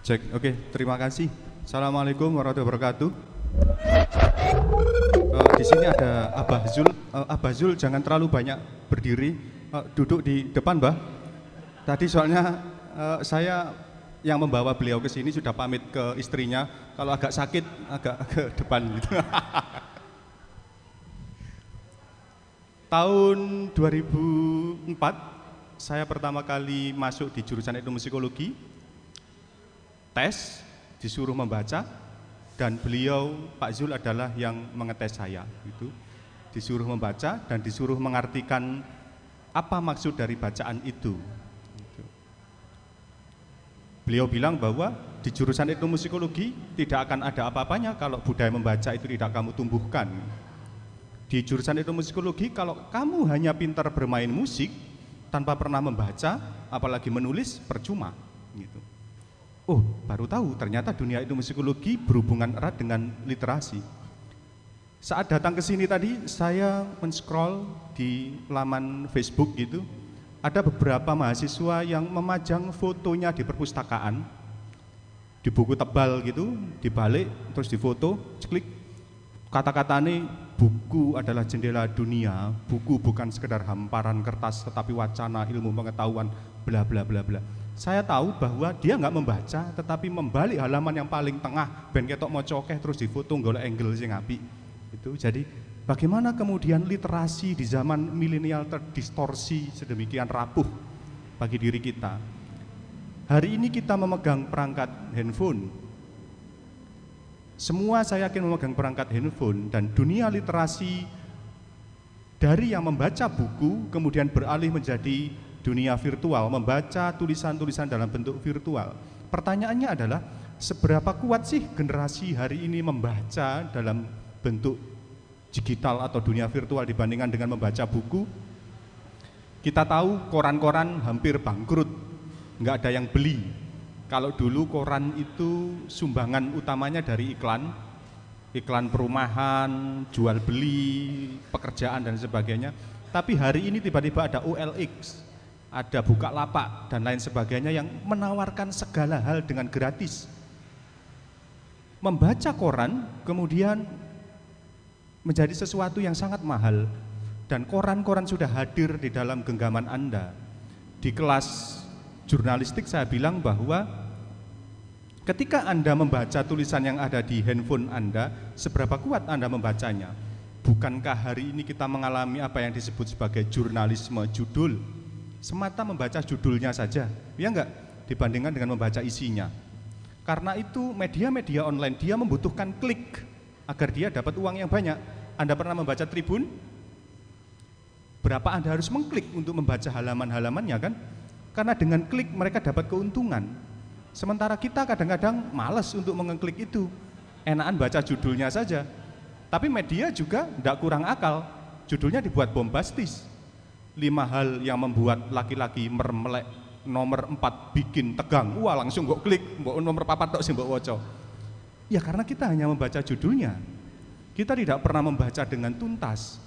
Cek, oke, terima kasih. Assalamualaikum warahmatullahi wabarakatuh. Di sini ada Abah Zul. Abah Zul jangan terlalu banyak berdiri, duduk di depan, Mbah. Tadi soalnya saya yang membawa beliau ke sini sudah pamit ke istrinya. Kalau agak sakit, agak ke depan gitu. Tahun 2004, saya pertama kali masuk di jurusan etnomusikologi. Tes, disuruh membaca, dan beliau Pak Zul adalah yang mengetes saya. Gitu. Disuruh membaca dan disuruh mengartikan apa maksud dari bacaan itu. Gitu. Beliau bilang bahwa di jurusan etnomusikologi tidak akan ada apa-apanya kalau budaya membaca itu tidak kamu tumbuhkan. Di jurusan etnomusikologi kalau kamu hanya pintar bermain musik tanpa pernah membaca, apalagi menulis, percuma. Gitu. Oh, baru tahu ternyata dunia etnomusikologi berhubungan erat dengan literasi. Saat datang ke sini tadi, saya men-scroll di laman Facebook gitu. Ada beberapa mahasiswa yang memajang fotonya di perpustakaan, di buku tebal gitu, dibalik, terus difoto, klik. Kata-katanya, buku adalah jendela dunia, buku bukan sekedar hamparan kertas, tetapi wacana, ilmu pengetahuan, bla bla bla bla. Saya tahu bahwa dia nggak membaca, tetapi membalik halaman yang paling tengah, ben ketok mau cokeh terus difoto golek angle sing apik. Itu jadi bagaimana kemudian literasi di zaman milenial terdistorsi sedemikian rapuh bagi diri kita. Hari ini kita memegang perangkat handphone. Semua saya yakin memegang perangkat handphone, dan dunia literasi dari yang membaca buku kemudian beralih menjadi dunia virtual, membaca tulisan-tulisan dalam bentuk virtual. Pertanyaannya adalah, seberapa kuat sih generasi hari ini membaca dalam bentuk digital atau dunia virtual dibandingkan dengan membaca buku? Kita tahu koran-koran hampir bangkrut, nggak ada yang beli. Kalau dulu koran itu sumbangan utamanya dari iklan, iklan perumahan, jual beli, pekerjaan dan sebagainya. Tapi hari ini tiba-tiba ada OLX, ada Bukalapak dan lain sebagainya yang menawarkan segala hal dengan gratis. Membaca koran kemudian menjadi sesuatu yang sangat mahal, dan koran-koran sudah hadir di dalam genggaman Anda. Di kelas jurnalistik saya bilang bahwa ketika Anda membaca tulisan yang ada di handphone Anda, seberapa kuat Anda membacanya? Bukankah hari ini kita mengalami apa yang disebut sebagai jurnalisme judul? Semata membaca judulnya saja, ya enggak, dibandingkan dengan membaca isinya. Karena itu media-media online dia membutuhkan klik agar dia dapat uang yang banyak. Anda pernah membaca Tribun? Berapa Anda harus mengklik untuk membaca halaman-halamannya kan? Karena dengan klik mereka dapat keuntungan. Sementara kita kadang-kadang malas untuk mengklik itu, enakan baca judulnya saja. Tapi media juga tidak kurang akal, judulnya dibuat bombastis. 5 hal yang membuat laki-laki mermelek, nomor 4 bikin tegang, wah langsung kok klik, nomor 4 tok sih mbok waca. Ya karena kita hanya membaca judulnya, kita tidak pernah membaca dengan tuntas.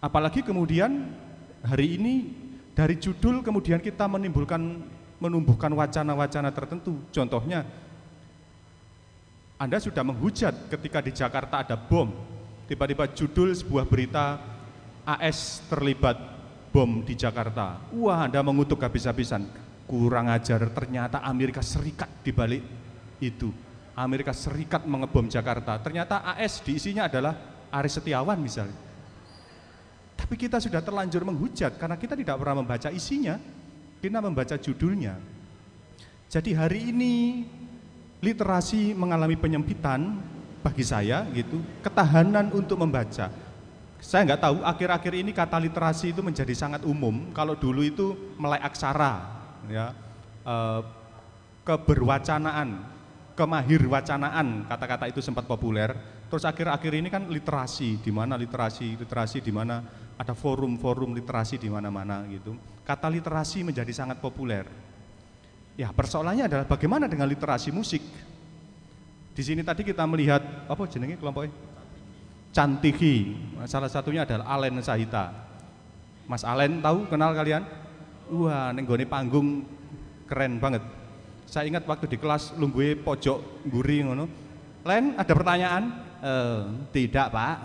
Apalagi kemudian hari ini dari judul kemudian kita menumbuhkan wacana-wacana tertentu. Contohnya, Anda sudah menghujat ketika di Jakarta ada bom, tiba-tiba judul sebuah berita, AS terlibat bom di Jakarta. Wah, Anda mengutuk habis-habisan. Kurang ajar, ternyata Amerika Serikat dibalik itu. Amerika Serikat mengebom Jakarta. Ternyata AS diisinya adalah Aris Setiawan misalnya. Tapi kita sudah terlanjur menghujat karena kita tidak pernah membaca isinya, kita membaca judulnya. Jadi hari ini literasi mengalami penyempitan bagi saya gitu, ketahanan untuk membaca. Saya nggak tahu, akhir-akhir ini kata literasi itu menjadi sangat umum. Kalau dulu itu melek aksara, ya, keberwacanaan, kemahirwacanaan, kata-kata itu sempat populer. Terus akhir-akhir ini kan literasi, di mana literasi di mana ada forum-forum literasi di mana-mana gitu. Kata literasi menjadi sangat populer. Ya, persoalannya adalah bagaimana dengan literasi musik? Di sini tadi kita melihat apa jenenge kelompoknya? Cantihi, salah satunya adalah Alen Sahita. Mas Alen tahu, kenal kalian? Wah, nenggone panggung keren banget. Saya ingat waktu di kelas lungguhe pojok nguri ngono. Len, ada pertanyaan? Tidak, Pak.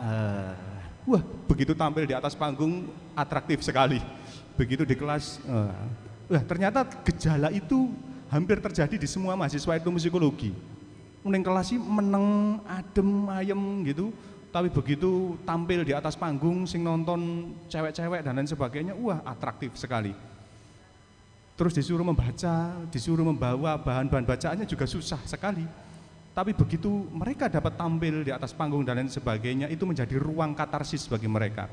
Wah, begitu tampil di atas panggung atraktif sekali. Begitu di kelas, wah ternyata gejala itu hampir terjadi di semua mahasiswa etnomusikologi. Ning kelas sih meneng, adem, ayem gitu. Tapi begitu tampil di atas panggung, sing nonton cewek-cewek dan lain sebagainya, wah atraktif sekali. Terus disuruh membaca, disuruh membawa bahan-bahan bacaannya juga susah sekali. Tapi begitu mereka dapat tampil di atas panggung dan lain sebagainya, itu menjadi ruang katarsis bagi mereka.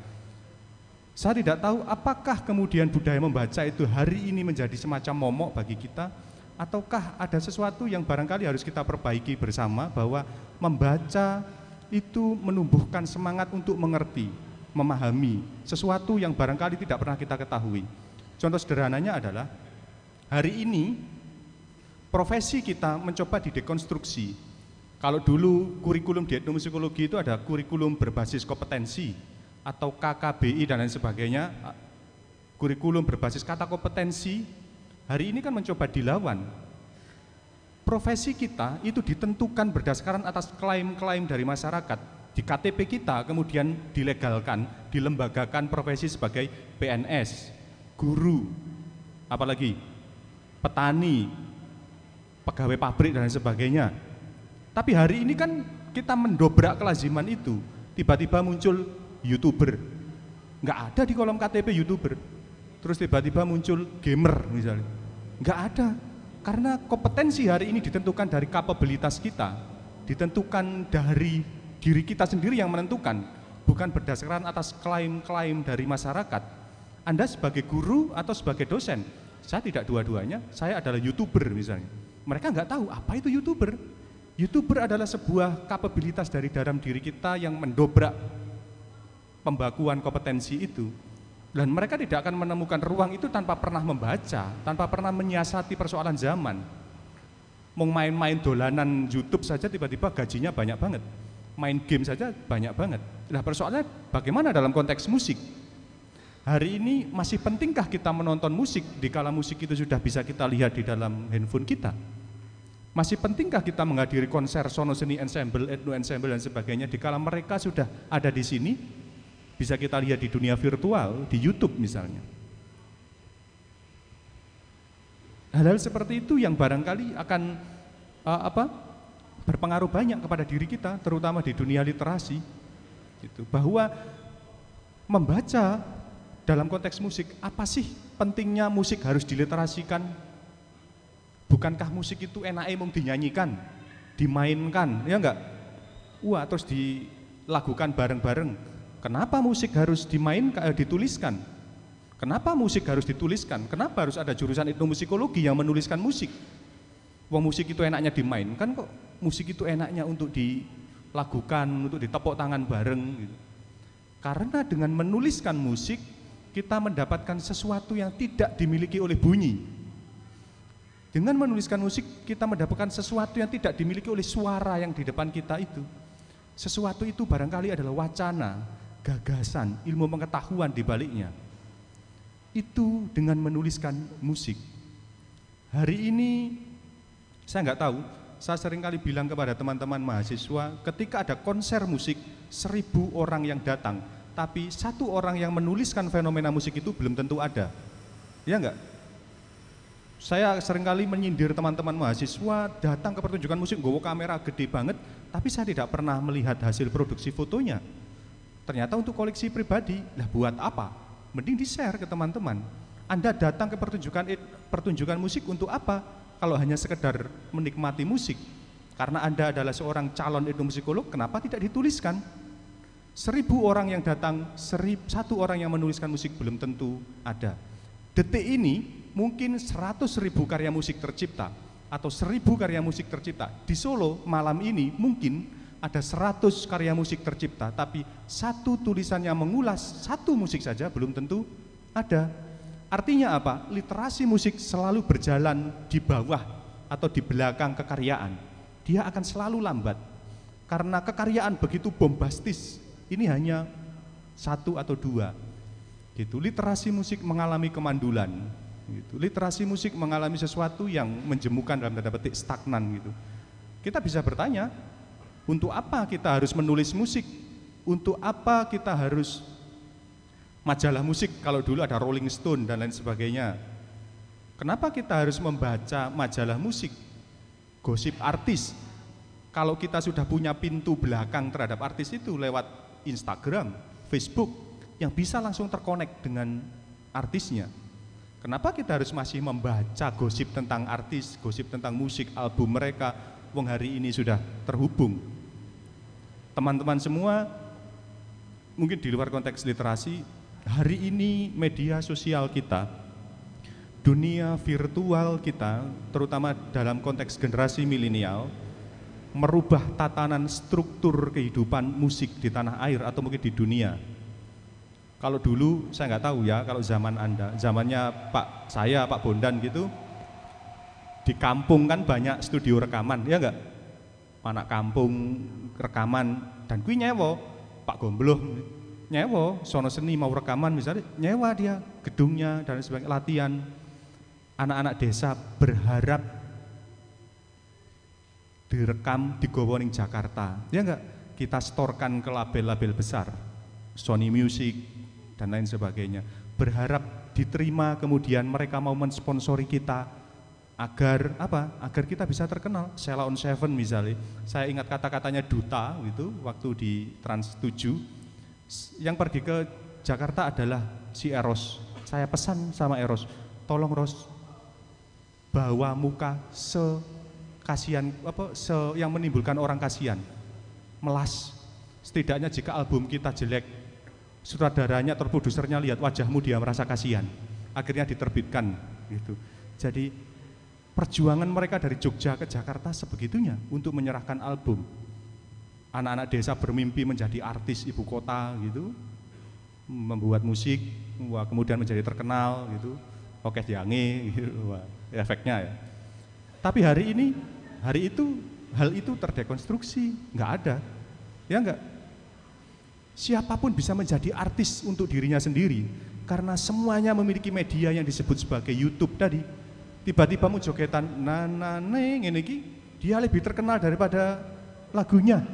Saya tidak tahu apakah kemudian budaya membaca itu hari ini menjadi semacam momok bagi kita, ataukah ada sesuatu yang barangkali harus kita perbaiki bersama, bahwa membaca itu menumbuhkan semangat untuk mengerti, memahami sesuatu yang barangkali tidak pernah kita ketahui. Contoh sederhananya adalah hari ini profesi kita mencoba didekonstruksi. Kalau dulu kurikulum di etnomusikologi itu ada kurikulum berbasis kompetensi atau KKBI dan lain sebagainya, kurikulum berbasis kata kompetensi, hari ini kan mencoba dilawan. Profesi kita itu ditentukan berdasarkan atas klaim-klaim dari masyarakat. Di KTP kita kemudian dilegalkan, dilembagakan profesi sebagai PNS, guru, apalagi petani, pegawai pabrik dan lain sebagainya. Tapi hari ini kan kita mendobrak kelaziman itu, tiba-tiba muncul YouTuber. Nggak ada di kolom KTP YouTuber. Terus tiba-tiba muncul gamer misalnya. Nggak ada. Karena kompetensi hari ini ditentukan dari kapabilitas kita, ditentukan dari diri kita sendiri yang menentukan, bukan berdasarkan atas klaim-klaim dari masyarakat. Anda sebagai guru atau sebagai dosen, saya tidak dua-duanya, saya adalah YouTuber misalnya. Mereka nggak tahu apa itu YouTuber. YouTuber adalah sebuah kapabilitas dari dalam diri kita yang mendobrak pembakuan kompetensi itu. Dan mereka tidak akan menemukan ruang itu tanpa pernah membaca, tanpa pernah menyiasati persoalan zaman. Mau main-main dolanan YouTube saja tiba-tiba gajinya banyak banget. Main game saja banyak banget. Nah persoalannya bagaimana dalam konteks musik? Hari ini masih pentingkah kita menonton musik dikala musik itu sudah bisa kita lihat di dalam handphone kita? Masih pentingkah kita menghadiri konser sono seni ensemble, etno ensemble dan sebagainya dikala mereka sudah ada di sini? Bisa kita lihat di dunia virtual, di YouTube misalnya. Hal-hal seperti itu yang barangkali akan berpengaruh banyak kepada diri kita, terutama di dunia literasi. Gitu. Bahwa membaca dalam konteks musik, apa sih pentingnya musik harus diliterasikan? Bukankah musik itu enaknya mau dinyanyikan, dimainkan, ya enggak? Wah, terus dilakukan bareng-bareng. Kenapa musik harus dituliskan? Kenapa musik harus dituliskan? Kenapa harus ada jurusan etnomusikologi yang menuliskan musik? Wong musik itu enaknya dimainkan kok, musik itu enaknya untuk dilakukan, untuk ditepuk tangan bareng gitu. Karena dengan menuliskan musik, kita mendapatkan sesuatu yang tidak dimiliki oleh bunyi. Dengan menuliskan musik, kita mendapatkan sesuatu yang tidak dimiliki oleh suara yang di depan kita itu. Sesuatu itu barangkali adalah wacana, gagasan, ilmu pengetahuan di baliknya. Itu dengan menuliskan musik. Hari ini, saya nggak tahu, saya seringkali bilang kepada teman-teman mahasiswa, ketika ada konser musik, 1000 orang yang datang, tapi 1 orang yang menuliskan fenomena musik itu belum tentu ada. Ya enggak? Saya seringkali menyindir teman-teman mahasiswa datang ke pertunjukan musik, nggawa kamera gede banget, tapi saya tidak pernah melihat hasil produksi fotonya. Ternyata untuk koleksi pribadi, lah buat apa? Mending di-share ke teman-teman. Anda datang ke pertunjukan musik untuk apa? Kalau hanya sekedar menikmati musik. Karena Anda adalah seorang calon etnomusikolog, kenapa tidak dituliskan? 1000 orang yang datang, 1 orang yang menuliskan musik belum tentu ada. Detik ini mungkin 100.000 karya musik tercipta atau 1000 karya musik tercipta. Di Solo malam ini mungkin ada 100 karya musik tercipta, tapi 1 tulisan yang mengulas 1 musik saja belum tentu ada. Artinya apa? Literasi musik selalu berjalan di bawah atau di belakang kekaryaan. Dia akan selalu lambat. Karena kekaryaan begitu bombastis, ini hanya 1 atau 2. Gitu. Literasi musik mengalami kemandulan. Gitu. Literasi musik mengalami sesuatu yang menjemukan dalam tanda petik stagnan gitu. Kita bisa bertanya, untuk apa kita harus menulis musik? Untuk apa kita harus majalah musik kalau dulu ada Rolling Stone dan lain sebagainya? Kenapa kita harus membaca majalah musik, gosip artis? Kalau kita sudah punya pintu belakang terhadap artis itu lewat Instagram, Facebook, yang bisa langsung terkonek dengan artisnya. Kenapa kita harus masih membaca gosip tentang artis, gosip tentang musik, album mereka, wong hari ini sudah terhubung. Teman-teman semua, mungkin di luar konteks literasi, hari ini media sosial kita, dunia virtual kita, terutama dalam konteks generasi milenial, merubah tatanan struktur kehidupan musik di tanah air atau mungkin di dunia. Kalau dulu saya nggak tahu ya, kalau zaman Anda, zamannya Pak Bondan gitu, di kampung kan banyak studio rekaman, ya nggak? Anak kampung rekaman, dan kui nyewa, Pak Gombloh nyewa, Sono Seni mau rekaman misalnya, nyewa dia gedungnya dan sebagainya, latihan. Anak-anak desa berharap direkam di Gowoning Jakarta, ya nggak? Kita setorkan ke label-label besar, Sony Music, dan lain sebagainya, berharap diterima, kemudian mereka mau mensponsori kita agar apa? Agar kita bisa terkenal. Sheila on Seven misalnya, saya ingat kata-katanya Duta gitu waktu di Trans 7, yang pergi ke Jakarta adalah si Eros. Saya pesan sama Eros, tolong Ros, bawa muka sekasian yang menimbulkan orang kasihan, melas. Setidaknya jika album kita jelek, sutradaranya atau produsernya lihat wajahmu, dia merasa kasihan, akhirnya diterbitkan gitu. Jadi perjuangan mereka dari Jogja ke Jakarta sebegitunya untuk menyerahkan album. Anak-anak desa bermimpi menjadi artis ibu kota gitu, membuat musik, kemudian menjadi terkenal gitu, oke jange gitu, efeknya ya. Tapi hari itu hal itu terdekonstruksi, nggak ada, ya nggak. Siapapun bisa menjadi artis untuk dirinya sendiri karena semuanya memiliki media yang disebut sebagai YouTube tadi. Tiba-tiba mau jogetan nanane ngene iki, dia lebih terkenal daripada lagunya.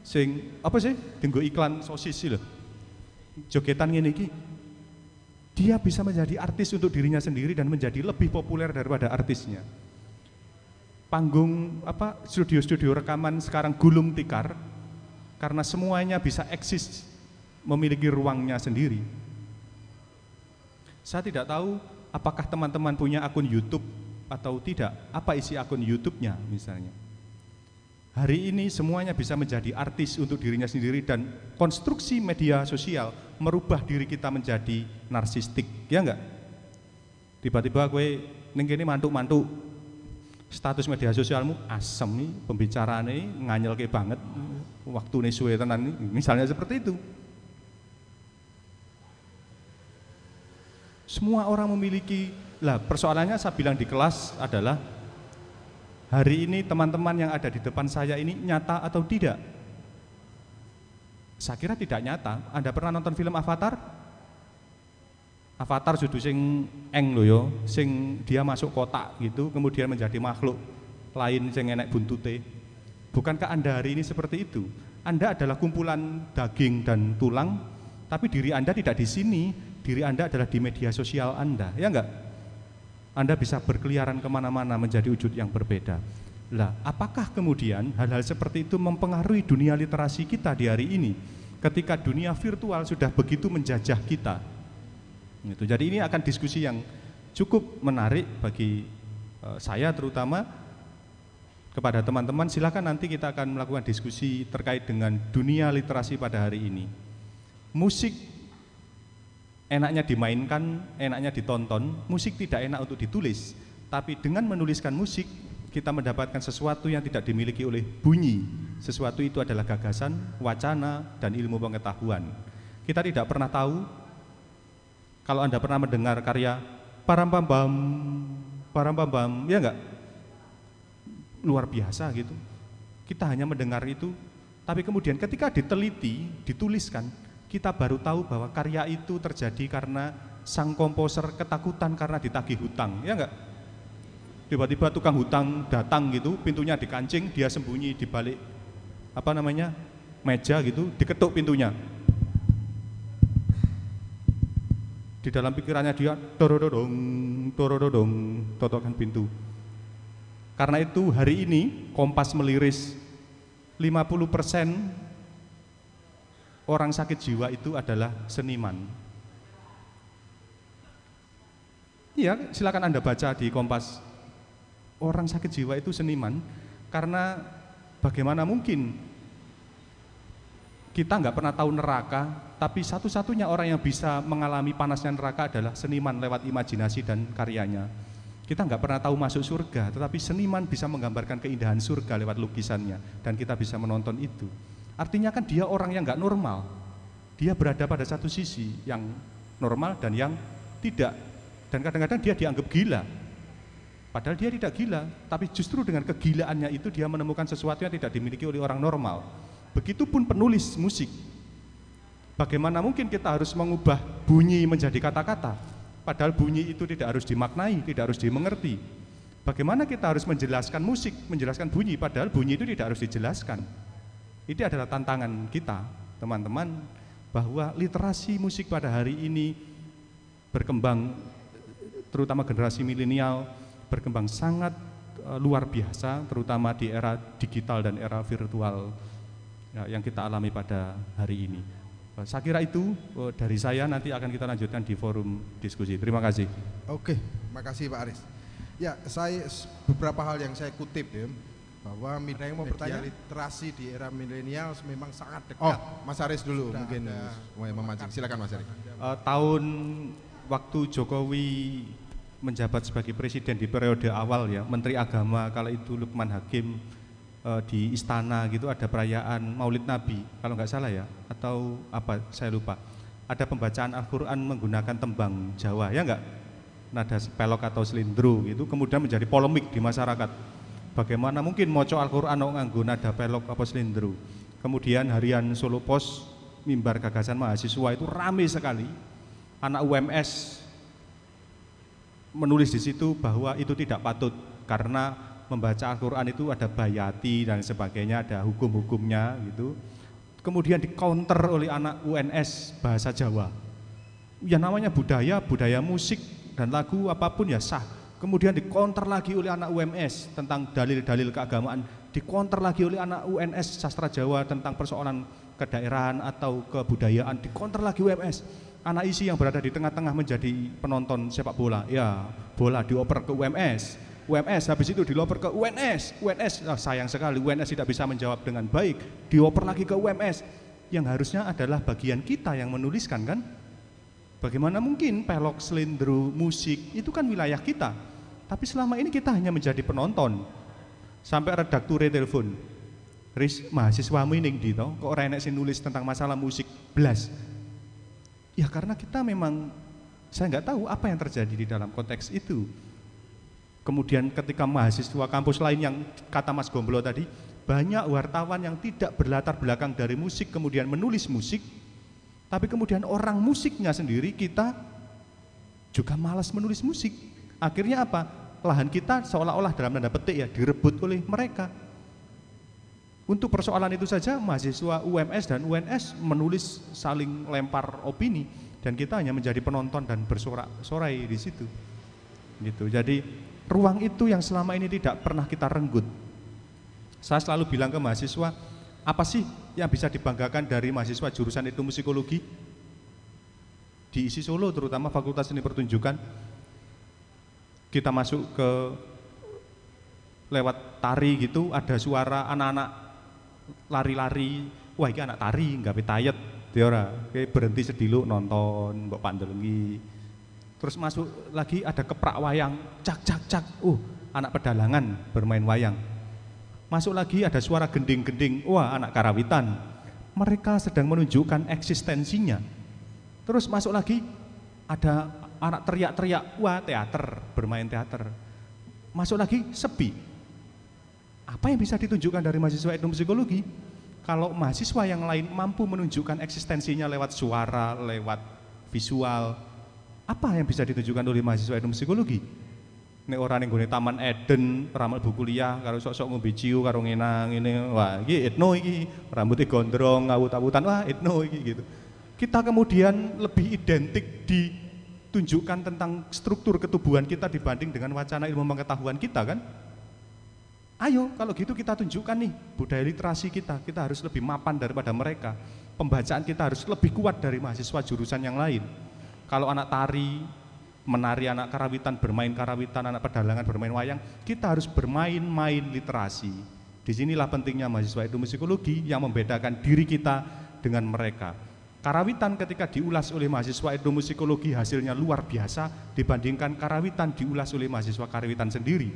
Sing apa sih? Tunggu iklan sosis sih loh. Jogetan ngene iki. Dia bisa menjadi artis untuk dirinya sendiri dan menjadi lebih populer daripada artisnya. Panggung studio-studio rekaman sekarang gulung tikar karena semuanya bisa eksis, memiliki ruangnya sendiri. Saya tidak tahu apakah teman-teman punya akun YouTube atau tidak, apa isi akun YouTube-nya misalnya. Hari ini semuanya bisa menjadi artis untuk dirinya sendiri dan konstruksi media sosial merubah diri kita menjadi narsistik, ya enggak? Tiba-tiba gue ning kene mantuk-mantuk, status media sosialmu asem nih, pembicaraannya nganyelke banget, waktu suwe tenan nih, misalnya seperti itu. Semua orang memiliki, persoalannya saya bilang di kelas adalah hari ini teman-teman yang ada di depan saya ini nyata atau tidak? Saya kira tidak nyata. Anda pernah nonton film Avatar? Avatar sudah sing eng loh yo, sing dia masuk kotak gitu, kemudian menjadi makhluk lain sing enek buntute. Bukankah Anda hari ini seperti itu? Anda adalah kumpulan daging dan tulang, tapi diri Anda tidak di sini, diri Anda adalah di media sosial Anda, ya enggak? Anda bisa berkeliaran kemana-mana menjadi wujud yang berbeda. Lah, apakah kemudian hal-hal seperti itu mempengaruhi dunia literasi kita di hari ini? Ketika dunia virtual sudah begitu menjajah kita. Gitu. Jadi ini akan diskusi yang cukup menarik bagi saya terutama. Kepada teman-teman, silakan nanti kita akan melakukan diskusi terkait dengan dunia literasi pada hari ini. Musik enaknya dimainkan, enaknya ditonton, musik tidak enak untuk ditulis. Tapi dengan menuliskan musik, kita mendapatkan sesuatu yang tidak dimiliki oleh bunyi. Sesuatu itu adalah gagasan, wacana, dan ilmu pengetahuan. Kita tidak pernah tahu, kalau Anda pernah mendengar karya Parampambam, ya enggak? Luar biasa gitu. Kita hanya mendengar itu, tapi kemudian ketika diteliti, dituliskan, kita baru tahu bahwa karya itu terjadi karena sang komposer ketakutan karena ditagih hutang, ya enggak? Tiba-tiba tukang hutang datang gitu, pintunya dikancing, dia sembunyi di balik meja gitu, diketuk pintunya. Di dalam pikirannya dia dorododong, totokkan pintu. Karena itu hari ini Kompas meliris 50% orang sakit jiwa itu adalah seniman. Iya, silakan Anda baca di Kompas. Orang sakit jiwa itu seniman, karena bagaimana mungkin kita nggak pernah tahu neraka, tapi satu-satunya orang yang bisa mengalami panasnya neraka adalah seniman lewat imajinasi dan karyanya. Kita nggak pernah tahu masuk surga, tetapi seniman bisa menggambarkan keindahan surga lewat lukisannya, dan kita bisa menonton itu. Artinya kan dia orang yang nggak normal, dia berada pada satu sisi yang normal dan yang tidak, dan kadang-kadang dia dianggap gila, padahal dia tidak gila, tapi justru dengan kegilaannya itu dia menemukan sesuatu yang tidak dimiliki oleh orang normal. Begitupun penulis musik, bagaimana mungkin kita harus mengubah bunyi menjadi kata-kata, padahal bunyi itu tidak harus dimaknai, tidak harus dimengerti. Bagaimana kita harus menjelaskan musik, menjelaskan bunyi, padahal bunyi itu tidak harus dijelaskan. Ini adalah tantangan kita, teman-teman, bahwa literasi musik pada hari ini berkembang, terutama generasi milenial, berkembang sangat luar biasa, terutama di era digital dan era virtual yang kita alami pada hari ini. Saya kira itu dari saya, nanti akan kita lanjutkan di forum diskusi. Terima kasih. Oke, makasih Pak Aris. Ya, saya beberapa hal yang saya kutip ya, bahwa media literasi di era milenial memang sangat dekat. Oh, Mas Aris dulu mungkin mau memancing. Silakan Mas Aris. Tahun waktu Jokowi menjabat sebagai presiden di periode awal ya, Menteri Agama kala itu Lukman Hakim, di istana gitu ada perayaan Maulid Nabi kalau nggak salah ya, atau apa saya lupa, ada pembacaan Al-Quran menggunakan tembang Jawa ya nggak, nada pelok atau selindro gitu, kemudian menjadi polemik di masyarakat. Bagaimana mungkin moco Al-Quran nganggo nada pelok apa selindro. Kemudian harian Solo Pos, mimbar gagasan mahasiswa itu ramai sekali, anak UMS menulis di situ bahwa itu tidak patut karena membaca Al-Quran itu ada bayati dan sebagainya, ada hukum-hukumnya gitu. Kemudian di-counter oleh anak UNS bahasa Jawa. Ya namanya budaya musik dan lagu apapun ya sah. Kemudian di-counter lagi oleh anak UMS tentang dalil-dalil keagamaan, di-counter lagi oleh anak UNS sastra Jawa tentang persoalan kedaerahan atau kebudayaan, di-counter lagi UMS. Anak isi yang berada di tengah-tengah menjadi penonton sepak bola, ya bola dioper ke UMS, habis itu diloper ke UNS, sayang sekali UNS tidak bisa menjawab dengan baik, dioper lagi ke UMS, yang harusnya adalah bagian kita yang menuliskan kan. Bagaimana mungkin pelok, selindro, musik, itu kan wilayah kita, tapi selama ini kita hanya menjadi penonton. Sampai redaktur telepon, Riz, mahasiswamu ini di kok orang enak sih nulis tentang masalah musik, belas. Ya karena kita memang, saya nggak tahu apa yang terjadi di dalam konteks itu. Kemudian ketika mahasiswa kampus lain yang kata Mas Gomblo tadi, banyak wartawan yang tidak berlatar belakang dari musik kemudian menulis musik, tapi kemudian orang musiknya sendiri kita juga malas menulis musik. Akhirnya apa? Lahan kita seolah-olah dalam tanda petik ya direbut oleh mereka. Untuk persoalan itu saja mahasiswa UMS dan UNS menulis saling lempar opini dan kita hanya menjadi penonton dan bersorak-sorai di situ. Gitu. Jadi ruang itu yang selama ini tidak pernah kita renggut. Saya selalu bilang ke mahasiswa, apa sih yang bisa dibanggakan dari mahasiswa jurusan etnomusikologi di ISI Solo, terutama Fakultas Seni Pertunjukan? Kita masuk ke lewat tari gitu, ada suara anak-anak lari-lari, wah ini anak tari, nggak pitayet, dia berhenti sediluk nonton, mbok pandelengi. Terus masuk lagi ada keprak wayang, cak, anak pedalangan bermain wayang. Masuk lagi ada suara gending-gending, wah anak karawitan. Mereka sedang menunjukkan eksistensinya. Terus masuk lagi ada anak teriak-teriak, wah teater, bermain teater. Masuk lagi sepi. Apa yang bisa ditunjukkan dari mahasiswa etnomusikologi? Kalau mahasiswa yang lain mampu menunjukkan eksistensinya lewat suara, lewat visual, Apa yang bisa ditunjukkan oleh mahasiswa etnomusikologi? Nek orang yang gone Taman Eden, ramal buku kuliah, karo sok-sok ngombe ciu, karo ngenang ini, wah iki etno iki, rambutnya gondrong, ngawut-awutan, wah etno iki gitu. Kita kemudian lebih identik ditunjukkan tentang struktur ketubuhan kita dibanding dengan wacana ilmu pengetahuan kita kan? Ayo, kalau gitu kita tunjukkan nih budaya literasi kita harus lebih mapan daripada mereka. Pembacaan kita harus lebih kuat dari mahasiswa jurusan yang lain. Kalau anak tari, menari, anak karawitan, bermain karawitan, anak pedalangan, bermain wayang, kita harus bermain-main literasi. Disinilah pentingnya mahasiswa etnomusikologi yang membedakan diri kita dengan mereka. Karawitan ketika diulas oleh mahasiswa etnomusikologi hasilnya luar biasa dibandingkan karawitan diulas oleh mahasiswa karawitan sendiri.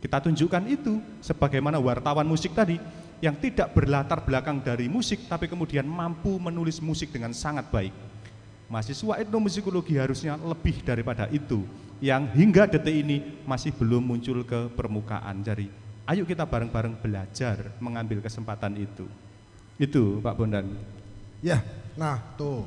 Kita tunjukkan itu sebagaimana wartawan musik tadi yang tidak berlatar belakang dari musik tapi kemudian mampu menulis musik dengan sangat baik. Mahasiswa etnomusikologi harusnya lebih daripada itu yang hingga detik ini masih belum muncul ke permukaan. Jadi ayo kita bareng-bareng belajar mengambil kesempatan itu. Itu Pak Bondan. Ya, nah tuh